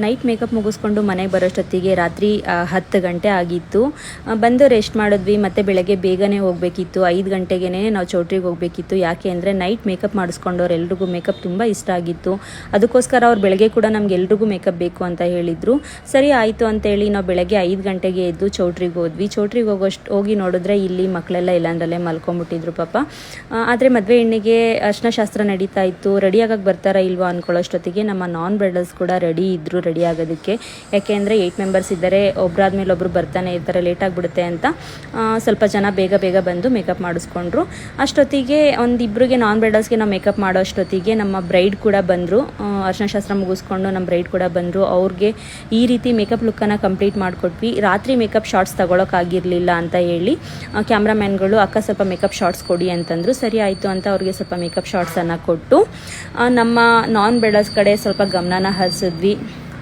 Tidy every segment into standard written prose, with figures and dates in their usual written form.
Night makeup ಮುಗಿಸ್ಕೊಂಡು ಮನೆಗೆ ಬರೋಷ್ಟೊತ್ತಿಗೆ ರಾತ್ರಿ 10 ಗಂಟೆ ಆಗಿತ್ತು. ಬಂದು ರೆಸ್ಟ್ ಮಾಡಿದ್ವಿ. ಮತ್ತು ಬೆಳಗ್ಗೆ ಬೇಗನೆ ಹೋಗಬೇಕಿತ್ತು. 5 ಗಂಟೆಗೇ ನಾವು ಚೌಟ್ರಿಗೆ ಹೋಗಬೇಕಿತ್ತು. ಯಾಕೆ ಅಂದರೆ ನೈಟ್ ಮೇಕಪ್ ಮಾಡಿಸ್ಕೊಂಡವ್ರು ಎಲ್ರಿಗೂ ಮೇಕಪ್ ತುಂಬ ಇಷ್ಟ ಆಗಿತ್ತು. ಅದಕ್ಕೋಸ್ಕರ ಅವ್ರು ಬೆಳಗ್ಗೆ ಕೂಡ ನಮಗೆಲ್ರಿಗೂ ಮೇಕಪ್ ಬೇಕು ಅಂತ ಹೇಳಿದರು. ಸರಿ ಆಯಿತು ಅಂತೇಳಿ ನಾವು ಬೆಳಗ್ಗೆ 5 ಗಂಟೆಗೆ ಎದ್ದು ಚೌಟ್ರಿಗೆ ಹೋದ್ವಿ. ಚೌಟ್ರಿಗೆ ಹೋಗಿ ನೋಡಿದ್ರೆ ಇಲ್ಲಿ ಮಕ್ಕಳೆಲ್ಲ ಇಲ್ಲಾಂದ್ರಲ್ಲೇ ಮಲ್ಕೊಂಬಿಟ್ಟಿದ್ರು ಪಾಪ. ಆದರೆ ಮದುವೆ ಹೆಣ್ಣಿಗೆ ಅರ್ಶಿನ ಶಾಸ್ತ್ರ ನಡೀತಾ ಇತ್ತು. ರೆಡಿಯಾಗಕ್ಕೆ ಬರ್ತಾರಾ ಇಲ್ವಾ ಅಂದ್ಕೊಳ್ಳೋಷ್ಟೊತ್ತಿಗೆ ನಮ್ಮ ನಾನ್ ಬ್ರೈಡಲ್ಸ್ ಕೂಡ ರೆಡಿ ಇದ್ದರು ರೆಡಿ ಆಗೋದಕ್ಕೆ. ಯಾಕೆ ಅಂದರೆ 8 ಮೆಂಬರ್ಸ್ ಇದ್ದಾರೆ, ಒಬ್ಬರಾದ್ಮೇಲೆ ಒಬ್ಬರು ಬರ್ತಾನೆ ಇರ್ತಾರೆ, ಲೇಟ್ ಆಗಿಬಿಡುತ್ತೆ ಅಂತ ಸ್ವಲ್ಪ ಜನ ಬೇಗ ಬಂದು ಮೇಕಪ್ ಮಾಡಿಸ್ಕೊಂಡ್ರು. ಅಷ್ಟೊತ್ತಿಗೆ ಒಂದಿಬ್ಬರಿಗೆ ನಾನ್ ಬ್ರೈಡಲ್ಸ್ಗೆ ನಾವು ಮೇಕಪ್ ಮಾಡೋ ಅಷ್ಟೊತ್ತಿಗೆ ನಮ್ಮ ಬ್ರೈಡ್ ಕೂಡ ಬಂದರು. ಅರ್ಶಿನ ಶಾಸ್ತ್ರ ಮುಗಿಸ್ಕೊಂಡು ನಮ್ಮ ಬ್ರೈಡ್ ಕೂಡ ಬಂದರು. ಅವ್ರಿಗೆ ಈ ರೀತಿ ಮೇಕಪ್ ಲುಕ್ಕನ್ನು ಕಂಪ್ಲೀಟ್ ಮಾಡಿಕೊಟ್ವಿ. ರಾತ್ರಿ ಮೇಕಪ್ ಶಾರ್ಟ್ಸ್ ತಗೊಳಕ್ಕಾಗಿರಲಿಲ್ಲ ಅಂತ ಹೇಳಿ ಕ್ಯಾಮ್ರಾಮ್ಯಾನ್ಗಳು ಅಕ್ಕ ಸ್ವಲ್ಪ ಮೇಕಪ್ ಶಾರ್ಟ್ಸ್ ಕೊಡಿ ಅಂತಂದರು. ಸರಿ ಆಯಿತು ಅಂತ ಅವ್ರಿಗೆ ಸ್ವಲ್ಪ ಮೇಕಪ್ ಶಾರ್ಟ್ಸನ್ನು ಕೊಟ್ಟು ನಮ್ಮ ನಾನ್ ಬ್ರೈಡಲ್ಸ್ ಕಡೆ ಸ್ವಲ್ಪ ಗಮನನ ಹರಿಸಿದ್ವಿ.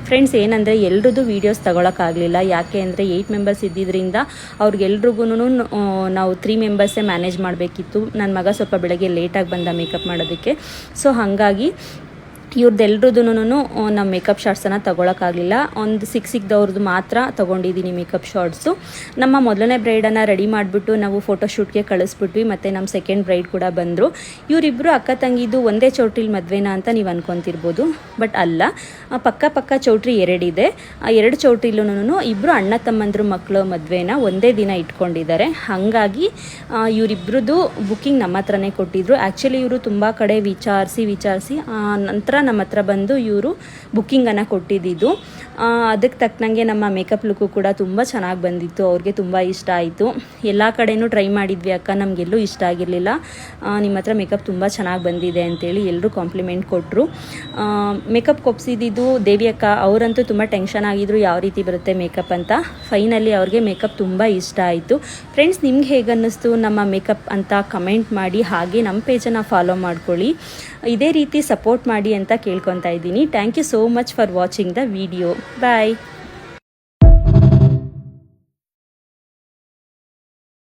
ಫ್ರೆಂಡ್ಸ್, ಏನಂದರೆ ಎಲ್ರದ್ದು ವೀಡಿಯೋಸ್ ತಗೊಳಕ್ಕಾಗಲಿಲ್ಲ. ಯಾಕೆ ಅಂದರೆ 8 ಮೆಂಬರ್ಸ್ ಇದ್ದಿದ್ದರಿಂದ ಅವ್ರಿಗೆಲ್ರಿಗೂ ನಾವು 3 ಮೆಂಬರ್ಸೇ ಮ್ಯಾನೇಜ್ ಮಾಡಬೇಕಿತ್ತು. ನನ್ನ ಮಗ ಸ್ವಲ್ಪ ಬೆಳಗ್ಗೆ ಲೇಟಾಗಿ ಬಂದ ಮೇಕಪ್ ಮಾಡೋದಕ್ಕೆ. ಸೊ ಹಾಗಾಗಿ ಇವ್ರದ್ದೆಲ್ರದ್ದು ನಾವು ಮೇಕಪ್ ಶಾರ್ಟ್ಸನ್ನು ತೊಗೊಳಕ್ಕಾಗಲಿಲ್ಲ. ಒಂದು ಸಿಕ್ದವ್ರದ್ದು ಮಾತ್ರ ತೊಗೊಂಡಿದ್ದೀನಿ ಮೇಕಪ್ ಶಾರ್ಟ್ಸು. ನಮ್ಮ ಮೊದಲನೇ ಬ್ರೈಡನ್ನು ರೆಡಿ ಮಾಡಿಬಿಟ್ಟು ನಾವು ಫೋಟೋಶೂಟ್ಗೆ ಕಳಿಸ್ಬಿಟ್ವಿ. ಮತ್ತು ನಮ್ಮ ಸೆಕೆಂಡ್ ಬ್ರೈಡ್ ಕೂಡ ಬಂದರು. ಇವರಿಬ್ಬರು ಅಕ್ಕ ತಂಗಿದ್ದು ಒಂದೇ ಚೌಟ್ರಿಲಿ ಮದುವೆನಾ ಅಂತ ನೀವು ಅಂದ್ಕೊತಿರ್ಬೋದು. ಬಟ್ ಅಲ್ಲ, ಪಕ್ಕ ಚೌಟ್ರಿ 2 ಇದೆ. ಆ 2 ಚೌಟ್ರಿಲೂ ಇಬ್ಬರು ಅಣ್ಣ ತಮ್ಮಂದ್ರ ಮಕ್ಕಳು ಮದುವೆನ ಒಂದೇ ದಿನ ಇಟ್ಕೊಂಡಿದ್ದಾರೆ. ಹಾಗಾಗಿ ಇವರಿಬ್ಬರದ್ದು ಬುಕ್ಕಿಂಗ್ ನಮ್ಮ ಹತ್ರನೇ ಕೊಟ್ಟಿದ್ರು. ಆ್ಯಕ್ಚುಲಿ ಇವರು ತುಂಬ ಕಡೆ ವಿಚಾರಿಸಿ ನಂತರ ನಮ್ಮ ಹತ್ರ ಬಂದು ಇವರು ಬುಕ್ಕಿಂಗನ್ನು ಕೊಟ್ಟಿದ್ದು. ಅದಕ್ಕೆ ತಕ್ಕನಂಗೆ ನಮ್ಮ ಮೇಕಪ್ ಲುಕ್ಕು ಕೂಡ ತುಂಬ ಚೆನ್ನಾಗಿ ಬಂದಿತ್ತು. ಅವ್ರಿಗೆ ತುಂಬ ಇಷ್ಟ ಆಯಿತು. ಎಲ್ಲ ಕಡೆಯೂ ಟ್ರೈ ಮಾಡಿದ್ವಿ ಅಕ್ಕ, ನಮಗೆಲ್ಲೂ ಇಷ್ಟ ಆಗಿರಲಿಲ್ಲ. ನಿಮ್ಮ ಹತ್ರ ಮೇಕಪ್ ತುಂಬ ಚೆನ್ನಾಗಿ ಬಂದಿದೆ ಅಂತೇಳಿ ಎಲ್ಲರೂ ಕಾಂಪ್ಲಿಮೆಂಟ್ ಕೊಟ್ಟರು. ಮೇಕಪ್ ಕೊಪ್ಸಿದ್ದು ದೇವಿ ಅಕ್ಕ, ಅವರಂತೂ ತುಂಬ ಟೆನ್ಷನ್ ಆಗಿದ್ರು ಯಾವ ರೀತಿ ಬರುತ್ತೆ ಮೇಕಪ್ ಅಂತ. ಫೈನಲಿ ಅವ್ರಿಗೆ ಮೇಕಪ್ ತುಂಬ ಇಷ್ಟ ಆಯಿತು. ಫ್ರೆಂಡ್ಸ್, ನಿಮ್ಗೆ ಹೇಗೆ ಅನ್ನಿಸ್ತು ನಮ್ಮ ಮೇಕಪ್ ಅಂತ ಕಮೆಂಟ್ ಮಾಡಿ. ಹಾಗೆ ನಮ್ಮ ಪೇಜನ್ನು ಫಾಲೋ ಮಾಡ್ಕೊಳ್ಳಿ. ಇದೇ ರೀತಿ ಸಪೋರ್ಟ್ ಮಾಡಿ ಅಂತ ಕೇಳ್ಕೊತಾ ಇದ್ದೀನಿ. Thank you so much for watching the video. Bye.